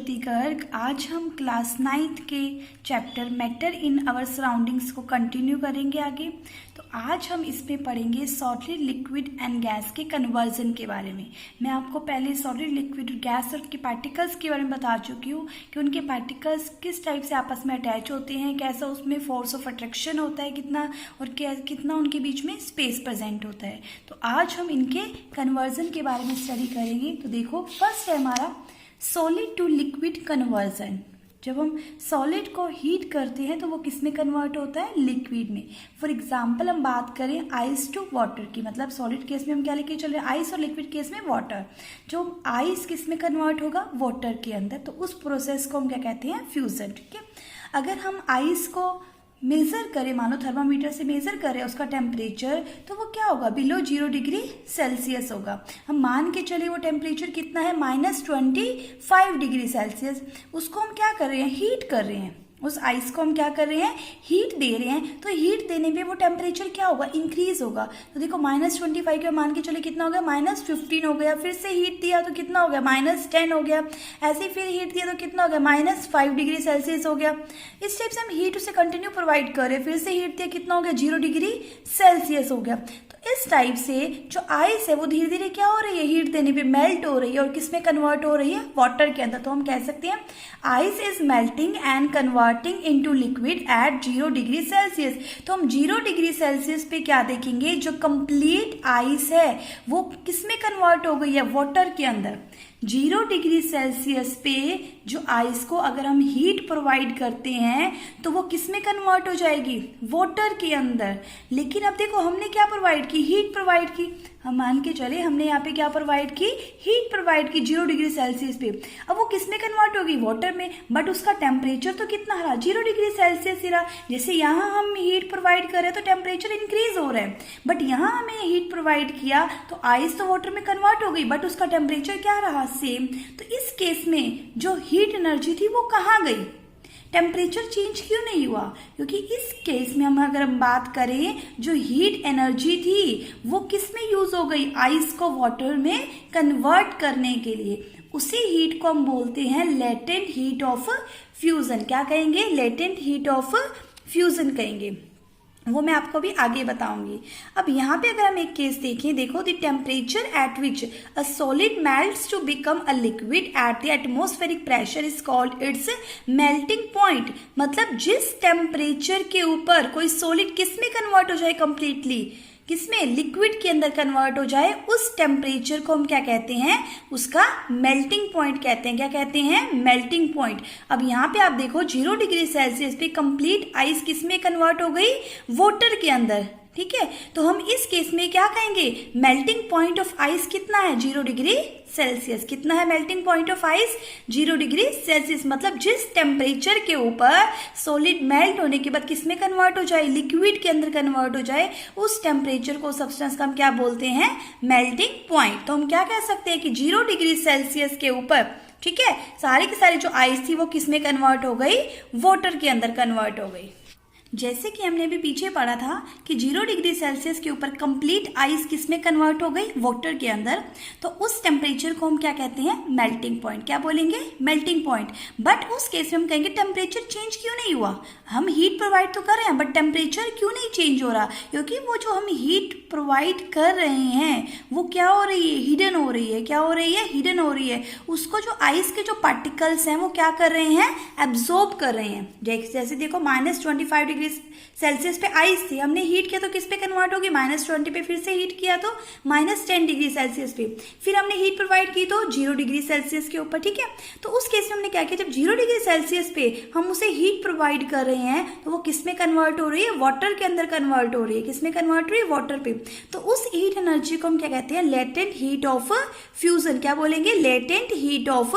ज्योति गर्ग। आज हम class 9th के chapter matter in our surroundings को कंटिन्यू करेंगे आगे। तो आज हम इसमें पढ़ेंगे सॉलिड लिक्विड एंड गैस के कन्वर्जन के बारे में। मैं आपको पहले सॉलिड लिक्विड गैस और के पार्टिकल्स के बारे में बता चुकी हूँ कि उनके पार्टिकल्स किस टाइप से आपस में अटैच होते हैं, कैसा उसमें फोर्स ऑफ अट्रैक्शन होता है कितना, और कितना उनके बीच में स्पेस प्रेजेंट होता है। तो आज हम इनके कन्वर्जन के बारे में स्टडी करेंगे। तो देखो, फर्स्ट है हमारा सॉलिड टू लिक्विड कन्वर्जन। जब हम सॉलिड को हीट करते हैं तो वो किस में कन्वर्ट होता है? लिक्विड में। फॉर एग्जांपल हम बात करें आइस टू वाटर की, मतलब सॉलिड केस में हम क्या लेके चल रहे हैं? आइस, और लिक्विड केस में वाटर। जो आइस किस में कन्वर्ट होगा? वाटर के अंदर। तो उस प्रोसेस को हम क्या कहते हैं? फ्यूजन। ठीक है। अगर हम आइस को मेज़र करें, मानो थर्मामीटर से मेज़र करें उसका टेम्परेचर, तो वो क्या होगा? बिलो 0 डिग्री सेल्सियस होगा। हम मान के चले वो टेम्परेचर कितना है? -25 डिग्री सेल्सियस। उसको हम क्या कर रहे हैं? हीट कर रहे हैं। उस आइस को हम क्या कर रहे हैं? हीट दे रहे हैं। तो हीट देने पे वो टेम्परेचर क्या होगा? इंक्रीज होगा। तो देखो -25 के मान के चले कितना हो गया? -15 हो गया। फिर से हीट दिया तो कितना हो गया? -10 हो गया। ऐसे ही फिर हीट दिया तो कितना हो गया? -5 डिग्री सेल्सियस हो गया। इस टाइप से हम हीट उसे कंटिन्यू प्रोवाइड कर रहे हैं। फिर से हीट दिया, कितना हो गया? 0 डिग्री सेल्सियस हो गया। तो इस टाइप से जो आइस है वो धीरे धीरे क्या हो रही है? हीट देने पे मेल्ट हो रही है। और किस में कन्वर्ट हो रही है? वाटर के अंदर। तो हम कह सकते हैं ice is melting and converting into liquid eight 0 degree Celsius. तो हम 0 डिग्री सेल्सियस पे क्या देखेंगे? जो कंप्लीट आइस है वो किस में कन्वर्ट हो गई है? वाटर के अंदर। 0 डिग्री सेल्सियस पे जो आइस को अगर हम हीट प्रोवाइड करते हैं तो वो किस में कन्वर्ट हो जाएगी? वाटर के अंदर। लेकिन अब देखो, हमने क्या प्रोवाइड की? हीट प्रोवाइड की। हम मान के चले हमने यहाँ पे क्या प्रोवाइड की? हीट प्रोवाइड की 0 डिग्री सेल्सियस पे। अब वो किस में कन्वर्ट होगी? वाटर में। बट उसका टेम्परेचर तो कितना रहा? 0 डिग्री सेल्सियस ही रहा। जैसे यहाँ हम हीट प्रोवाइड कर रहे हैं तो टेम्परेचर इंक्रीज हो रहा है, बट यहाँ हमें हीट प्रोवाइड किया तो आइस तो वाटर में कन्वर्ट हो गई, बट उसका टेम्परेचर क्या रहा? सेम। तो इस केस में जो हीट एनर्जी थी वो कहाँ गई? टेम्परेचर चेंज क्यों नहीं हुआ? क्योंकि इस केस में अगर हम बात करें, जो हीट एनर्जी थी वो किस में यूज हो गई? आइस को वाटर में कन्वर्ट करने के लिए। उसी हीट को हम बोलते हैं लेटेंट हीट ऑफ फ्यूजन। क्या कहेंगे? लेटेंट हीट ऑफ फ्यूजन कहेंगे। वो मैं आपको भी आगे बताऊंगी। अब यहाँ पे अगर हम एक केस देखें, देखो, the temperature at which a solid melts to become a liquid at the atmospheric pressure is called its melting point. मतलब जिस टेम्परेचर के ऊपर कोई सॉलिड किस में कन्वर्ट हो जाए? कंप्लीटली किसमें? लिक्विड के अंदर कन्वर्ट हो जाए, उस टेम्परेचर को हम क्या कहते हैं? उसका मेल्टिंग पॉइंट कहते हैं। क्या कहते हैं? Melting point. अब यहाँ पे आप देखो 0 डिग्री सेल्सियस पे कंप्लीट आइस किस में कन्वर्ट हो गई? वाटर के अंदर। ठीक है। तो हम इस केस में क्या कहेंगे? मेल्टिंग पॉइंट ऑफ आइस कितना है? 0 डिग्री सेल्सियस। कितना है melting point of ice? 0 degree Celsius. मतलब जिस टेम्परेचर के ऊपर सॉलिड मेल्ट होने के बाद किस में कन्वर्ट हो जाए? लिक्विड के अंदर कन्वर्ट हो जाए, उस टेम्परेचर को, सब्सटेंस का हम क्या बोलते हैं? Melting point. तो हम क्या कह सकते हैं कि 0 डिग्री सेल्सियस के ऊपर, ठीक है, सारी की सारी जो आइस थी वो किस में कन्वर्ट हो गई? वाटर के अंदर कन्वर्ट हो गई। जैसे कि हमने भी पीछे पढ़ा था कि 0 डिग्री सेल्सियस के ऊपर कंप्लीट आइस किस में कन्वर्ट हो गई? वाटर के अंदर। तो उस टेम्परेचर को हम क्या कहते हैं? Melting point. क्या बोलेंगे? Melting point. बट उस केस में हम कहेंगे टेम्परेचर चेंज क्यों नहीं हुआ? हम हीट प्रोवाइड तो कर रहे हैं, बट टेम्परेचर क्यों नहीं चेंज हो रहा? क्योंकि वो जो हम हीट प्रोवाइड कर रहे हैं वो क्या हो रही है? हिडन हो रही है। क्या हो रही है? हिडन हो रही है। उसको जो आइस के जो पार्टिकल्स हैं वो क्या कर रहे हैं? एब्जॉर्ब कर रहे हैं। जैसे देखो, -25 डिग्री सेल्सियस पे आइस थी, हमने हीट किया तो किस पे कन्वर्ट होगी? -20 पे। फिर से हीट किया तो -10 डिग्री सेल्सियस पे। फिर हमने हीट प्रोवाइड की तो 0 डिग्री सेल्सियस के ऊपर। ठीक है। तो उस केस में हमने क्या किया? जब 0 डिग्री सेल्सियस पे हम उसे हीट प्रोवाइड कर रहे हैं तो वो किस में कन्वर्ट हो रही है? वाटर के अंदर कन्वर्ट हो रही है। किस में कन्वर्ट हो रही है? वाटर पे। तो उस हीट एनर्जी को हम क्या कहते हैं? Latent heat of fusion. क्या बोलेंगे? Latent heat of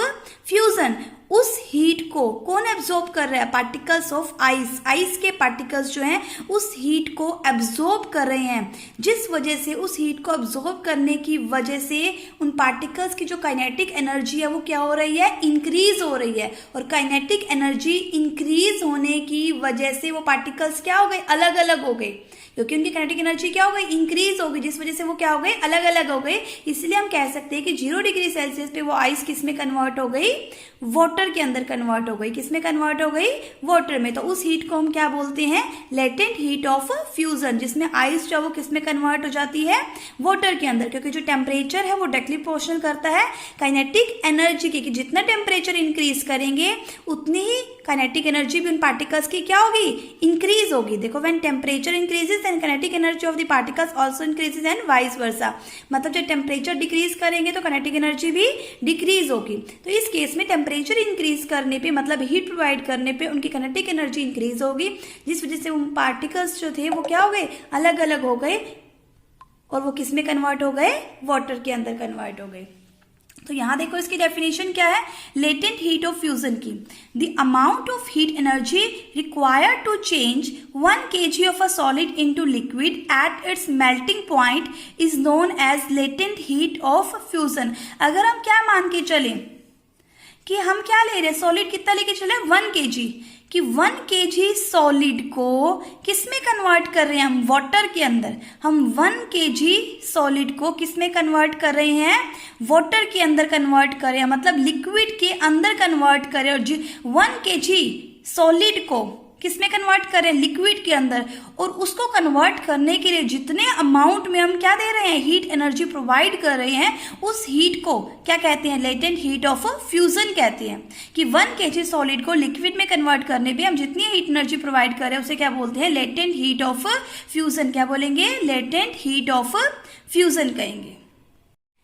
fusion. उस हीट को कौन एब्जॉर्ब कर रहा है? Particles of ice. आइस के पार्टिकल्स जो हैं उस हीट को एब्जॉर्ब कर रहे हैं, जिस वजह से उस हीट को एब्जॉर्ब करने की वजह से उन पार्टिकल्स की जो काइनेटिक एनर्जी है वो क्या हो रही है? इंक्रीज हो रही है। और काइनेटिक एनर्जी इंक्रीज होने की वजह से वो पार्टिकल्स क्या हो गए? अलग अलग हो गए। क्योंकि उनकी काइनेटिक एनर्जी क्या हो गई? इंक्रीज हो गई, जिस वजह से वो क्या हो गए? अलग अलग हो गए। इसलिए हम कह सकते हैं कि 0 डिग्री सेल्सियस पे वो आइस किस में कन्वर्ट हो गई? वाटर वाटर के अंदर कन्वर्ट हो गई। किसमें कन्वर्ट हो गई? वाटर में। तो उस हीट को हम क्या बोलते हैं? लेटेंट हीट ऑफ फ्यूजन, जिसमें आइस जो वो किसमें कन्वर्ट हो जाती है? वाटर के अंदर, क्योंकि जो टेम्परेचर है वो डायरेक्टली प्रोपोर्शनल करता है काइनेटिक एनर्जी की, कि जितना टेम्परेचर इंक्रीज करेंगे उतनी ही काइनेटिक एनर्जी भी उन पार्टिकल्स की क्या होगी? इंक्रीज होगी। देखो, when temperature increases then kinetic energy of the particles also increases and vice versa. मतलब जब टेम्परेचर डिक्रीज करेंगे तो काइनेटिक एनर्जी भी डिक्रीज होगी। तो इस केस में टेम्परेचर इंक्रीज करने पे, मतलब हीट प्रोवाइड करने पे, उनकी काइनेटिक एनर्जी इंक्रीज होगी, जिस वजह से उन पार्टिकल्स जो थे वो क्या हो गए? अलग अलग हो गए, और वो किस में कन्वर्ट हो गए? वाटर के अंदर कन्वर्ट हो गए। तो यहां देखो इसकी डेफिनेशन क्या है लेटेंट हीट ऑफ फ्यूजन की। The amount of heat energy required to change 1 kg of a solid into liquid at its melting point is known as latent heat of fusion. अगर हम क्या मान के चलें कि हम क्या ले रहे हैं, सॉलिड कितना लेके चले? 1 kg, कि 1 kg सॉलिड को किस में कन्वर्ट कर रहे हैं हम? वाटर के अंदर। हम 1 kg सॉलिड को किस में कन्वर्ट कर रहे हैं? वाटर के अंदर कन्वर्ट कर रहे हैं, मतलब लिक्विड के अंदर कन्वर्ट कर रहे हैं। और 1 kg सॉलिड को किस में कन्वर्ट कर रहे हैं? लिक्विड के अंदर। और उसको कन्वर्ट करने के लिए जितने अमाउंट में हम क्या दे रहे हैं? हीट एनर्जी प्रोवाइड कर रहे हैं, उस हीट को क्या कहते हैं? लेटेंट हीट ऑफ फ्यूजन कहते हैं। कि 1 kg सॉलिड को लिक्विड में कन्वर्ट करने पे हम जितनी हीट एनर्जी प्रोवाइड कर रहे हैं उसे क्या बोलते हैं? Latent heat of fusion. क्या बोलेंगे? लेटेंट हीट ऑफ फ्यूजन कहेंगे।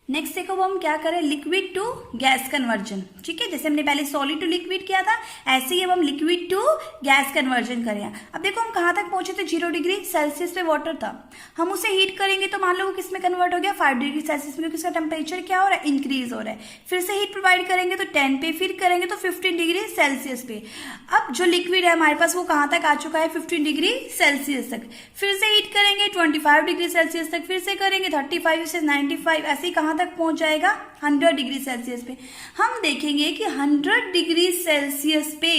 नेक्स्ट देखो, वो हम क्या करें? Liquid to gas conversion. ठीक है, जैसे हमने पहले सॉलिड टू लिक्विड किया था, ऐसे ही अब हम लिक्विड टू गैस कन्वर्जन करें। अब देखो हम कहाँ तक पहुंचे थे? 0 डिग्री सेल्सियस पे वाटर था। हम उसे हीट करेंगे तो मान लो वो किस में कन्वर्ट हो गया? 5 डिग्री सेल्सियस में, क्योंकि उसका टेम्परेचर क्या हो रहा है? इंक्रीज हो रहा है। फिर से हीट प्रोवाइड करेंगे तो 10 पे, फिर करेंगे तो 15 डिग्री सेल्सियस पे। अब जो लिक्विड है हमारे पास वो कहाँ तक आ चुका है? 15 डिग्री सेल्सियस तक। फिर से हीट करेंगे 25 डिग्री सेल्सियस तक, फिर से करेंगे 35 से 95, ऐसे ही कहाँ तक पहुंच जाएगा? 100 डिग्री सेल्सियस पे। हम देखेंगे कि 100 डिग्री सेल्सियस पे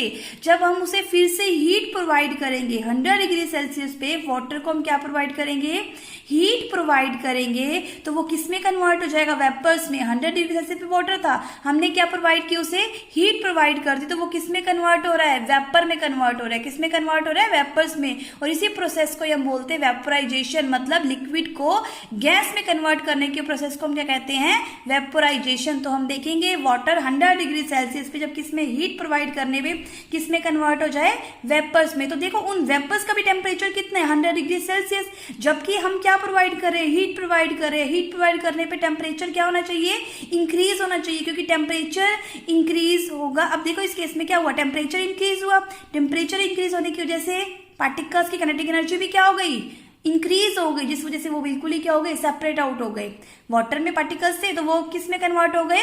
जब हम उसे फिर से हीट प्रोवाइड करेंगे, 100 डिग्री सेल्सियस पे वाटर को हम क्या प्रोवाइड करेंगे? हीट प्रोवाइड करेंगे, तो वो किस में कन्वर्ट हो जाएगा? वेपर्स में। 100 डिग्री सेल्सियस पे वाटर था, हमने क्या प्रोवाइड किया? उसे हीट प्रोवाइड कर दी, तो वो किस में कन्वर्ट हो रहा है? वेपर में कन्वर्ट हो रहा है। किस में कन्वर्ट हो रहा है? वेपर्स में। और इसी प्रोसेस को हम बोलते हैं वेपोराइजेशन, मतलब लिक्विड को गैस में कन्वर्ट करने के प्रोसेस को हम क्या कहते हैं? वेपोराइजेशन। तो हम देखेंगे वाटर 100 डिग्री सेल्सियस पे जब किस में हीट प्रोवाइड करने पे किस में कन्वर्ट हो जाए? वेपर्स में। तो देखो उन वेपर्स का भी टेम्परेचर कितना है? 100 डिग्री सेल्सियस। जबकि हम क्या प्रोवाइड कर रहे हैं? हीट प्रोवाइड कर रहे हैं। हीट प्रोवाइड करने पे टेम्परेचर क्या होना चाहिए? इंक्रीज होना चाहिए, क्योंकि टेम्परेचर इंक्रीज होगा। अब देखो इस केस में क्या हुआ? टेम्परेचर इंक्रीज हुआ। टेम्परेचर इंक्रीज होने की वजह से पार्टिकल्स की काइनेटिक एनर्जी भी क्या हो गई? इंक्रीज हो गई, जिस वजह से वो बिल्कुल ही क्या हो गए? सेपरेट आउट हो गए। वाटर में पार्टिकल्स थे तो वो किस में कन्वर्ट हो गए?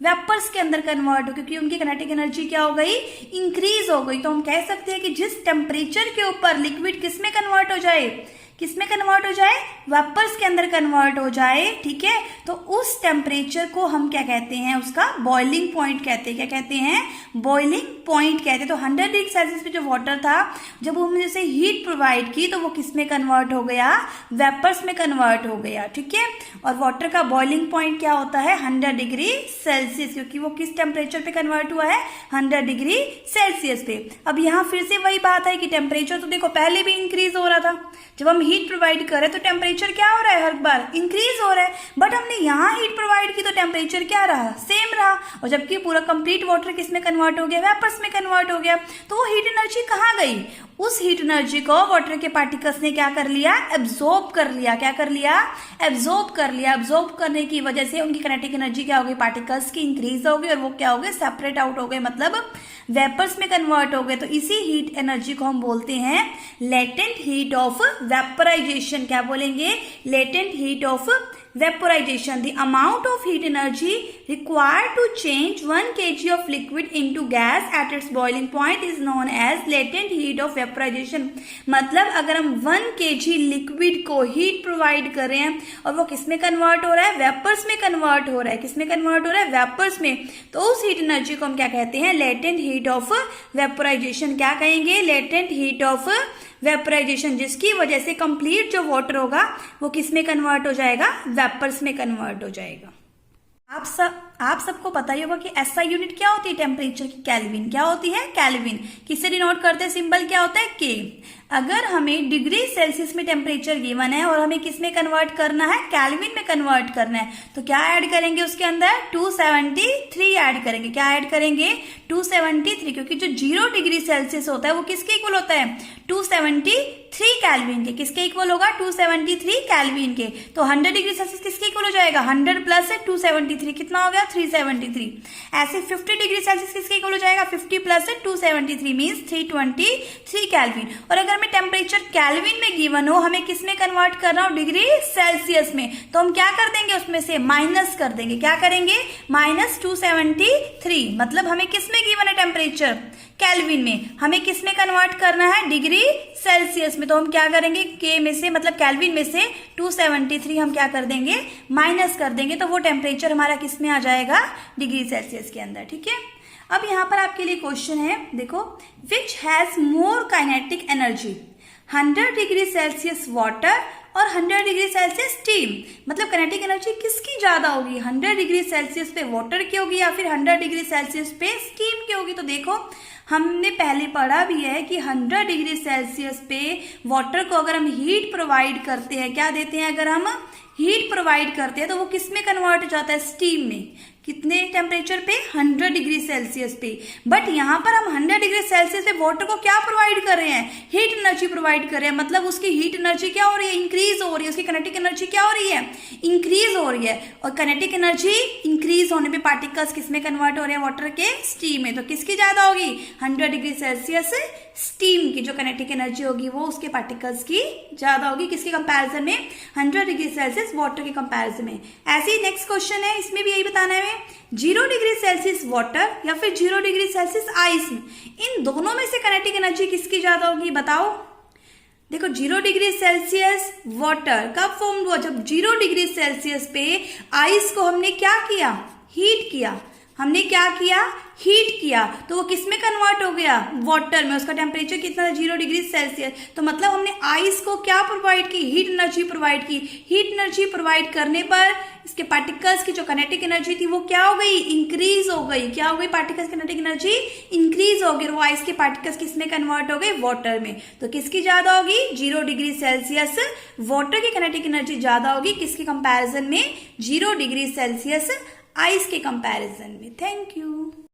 वेपर्स के अंदर कन्वर्ट हो, क्योंकि उनकी काइनेटिक एनर्जी क्या हो गई? इंक्रीज हो गई। तो हम कह सकते हैं कि जिस टेम्परेचर के ऊपर लिक्विड किस में कन्वर्ट हो जाए? किस में कन्वर्ट हो जाए? वेपर्स के अंदर कन्वर्ट हो जाए। ठीक है, तो उस टेम्परेचर को हम क्या कहते हैं? उसका बॉइलिंग पॉइंट कहते हैं। क्या कहते हैं? बॉइलिंग पॉइंट कहते हैं। तो 100 डिग्री सेल्सियस पे जो वाटर था, जब हमने जैसे हीट प्रोवाइड की तो वो किस में कन्वर्ट हो गया? वेपर्स में कन्वर्ट हो गया। ठीक है, और वाटर का बॉइलिंग पॉइंट क्या होता है? 100 डिग्री सेल्सियस, क्योंकि वो किस टेम्परेचर पे कन्वर्ट हुआ है? 100 डिग्री सेल्सियस पे। अब यहाँ फिर से वही बात है कि टेम्परेचर तो देखो पहले भी इंक्रीज हो रहा था। जब हम हीट प्रोवाइड कर रहे हैं तो टेम्परेचर क्या हो रहा है? हर बार इंक्रीज हो रहा है। बट हमने यहाँ हीट प्रोवाइड की तो टेम्परेचर क्या रहा? सेम रहा। और जबकि पूरा कंप्लीट वाटर किस में कन्वर्ट हो गया? वेपर्स में कन्वर्ट हो गया। तो वो हीट एनर्जी कहाँ गई? उस हीट एनर्जी को वाटर के पार्टिकल्स ने क्या कर लिया? एब्जॉर्ब कर लिया। क्या कर लिया? एब्जॉर्ब कर लिया। एब्जॉर्ब करने की वजह से उनकी काइनेटिक एनर्जी क्या हो गई? पार्टिकल्स की इंक्रीज हो गई, और वो क्या हो गए? सेपरेट आउट हो गए, मतलब वेपर्स में कन्वर्ट हो गए। तो इसी हीट एनर्जी को हम बोलते हैं लेटेंट हीट ऑफ वेपोराइजेशन। क्या बोलेंगे? Latent heat of vaporisation. The amount of heat energy required to change 1 kg of liquid into gas at its boiling point is known as latent heat of vaporisation. मतलब अगर हम 1 kg liquid को heat provide कर रहे हैं और वो किस में कन्वर्ट हो रहा है? वेपर्स में कन्वर्ट हो रहा है। किस में कन्वर्ट हो रहा है? वेपर्स में। तो उस हीट एनर्जी को हम क्या कहते हैं? Latent heat of vaporisation. क्या कहेंगे? लेटेंट हीट ऑफ वेपोराइजेशन, जिसकी वजह से कंप्लीट जो वाटर होगा वो किस में कन्वर्ट हो जाएगा? वेपर्स में कन्वर्ट हो जाएगा। आप सबको पता ही होगा कि एसआई यूनिट क्या होती है टेम्परेचर की, केल्विन। क्या होती है? केल्विन। किससे डिनोट करते हैं? सिंबल क्या होता है? के। अगर हमें डिग्री सेल्सियस में टेम्परेचर गिवन है और हमें किस में कन्वर्ट करना है? केल्विन में कन्वर्ट करना है, तो क्या ऐड करेंगे उसके अंदर? 273 ऐड करेंगे। क्या ऐड करेंगे? 273, क्योंकि जो 0 डिग्री सेल्सियस होता है वो किसके इक्वल होता है? 273 केल्विन के। किसके इक्वल होगा? 273 केल्विन के। तो 100 डिग्री सेल्सियस किसके इक्वल हो जाएगा? 100 प्लस 273 कितना हो गया? 373। ऐसे 50 डिग्री सेल्सियस किसके इक्वल हो जाएगा? 50 प्लस 273 मीन्स 323 केल्विन। और अगर हमें टेम्परेचर केल्विन में गिवन हो, हमें किस में कन्वर्ट करना हो? डिग्री सेल्सियस में, तो हम क्या कर देंगे? उसमें से माइनस कर देंगे। क्या करेंगे? माइनस 273। मतलब हमें किस में गिवन है टेम्परेचर? केल्विन में। हमें किस में कन्वर्ट करना है? डिग्री सेल्सियस में। तो हम क्या करेंगे? के में से मतलब केल्विन में से 273 हम क्या कर देंगे? माइनस कर देंगे, तो वो टेम्परेचर हमारा किस में आ जाएगा? डिग्री सेल्सियस के अंदर। ठीक है। अब यहाँ पर आपके लिए क्वेश्चन है, देखो, which has more kinetic energy, 100 degree Celsius water और 100 डिग्री सेल्सियस स्टीम। मतलब काइनेटिक एनर्जी किसकी ज्यादा होगी? 100 डिग्री सेल्सियस पे वाटर की होगी या फिर 100 डिग्री सेल्सियस पे स्टीम की होगी? तो देखो, हमने पहले पढ़ा भी है कि 100 डिग्री सेल्सियस पे वाटर को अगर हम हीट प्रोवाइड करते हैं, क्या देते हैं? अगर हम हीट प्रोवाइड करते हैं तो वो किस में कन्वर्ट हो जाता है? स्टीम में। कितने टेम्परेचर पे? 100 डिग्री सेल्सियस पे। बट यहाँ पर हम 100 डिग्री सेल्सियस पे वाटर को क्या प्रोवाइड कर रहे हैं? हीट एनर्जी प्रोवाइड कर रहे हैं। मतलब उसकी हीट एनर्जी क्या हो रही है? इंक्रीज हो रही है। उसकी काइनेटिक एनर्जी क्या हो रही है? इंक्रीज हो रही है। और काइनेटिक एनर्जी इंक्रीज होने पे पार्टिकल्स किस में कन्वर्ट हो रहे हैं? वाटर के स्टीम में। तो किसकी ज्यादा होगी? 100 डिग्री सेल्सियस स्टीम की जो काइनेटिक एनर्जी होगी वो उसके पार्टिकल्स की ज्यादा होगी। किसके कंपैरिजन में? 100 डिग्री सेल्सियस वाटर के कंपैरिजन में। ऐसे ही नेक्स्ट क्वेश्चन है, इसमें भी यही बताना है 0 डिग्री सेल्सियस वाटर या फिर 0 डिग्री सेल्सियस आइस में, इन दोनों में से काइनेटिक एनर्जी किसकी ज्यादा होगी? बताओ। देखो, 0 डिग्री सेल्सियस वाटर कब फॉर्म हुआ? जब 0 डिग्री सेल्सियस पे आइस को हमने क्या किया? हीट किया। हमने क्या किया? हीट किया। तो वो किस में कन्वर्ट हो गया? वाटर में। उसका टेम्परेचर कितना था? 0 डिग्री सेल्सियस। तो मतलब हमने आइस को क्या प्रोवाइड की? हीट एनर्जी प्रोवाइड की। हीट एनर्जी प्रोवाइड करने पर इसके पार्टिकल्स की जो काइनेटिक एनर्जी थी वो क्या हो गई? इंक्रीज हो गई। क्या हो गई? पार्टिकल्स की काइनेटिक एनर्जी इंक्रीज हो गई। वो आइस के पार्टिकल्स किस में कन्वर्ट हो गए? वाटर में। तो किसकी ज्यादा होगी? 0 डिग्री सेल्सियस वाटर की काइनेटिक एनर्जी ज्यादा होगी। किसके कंपैरिजन में? 0 डिग्री सेल्सियस आइस के कंपैरिजन में। Thank you.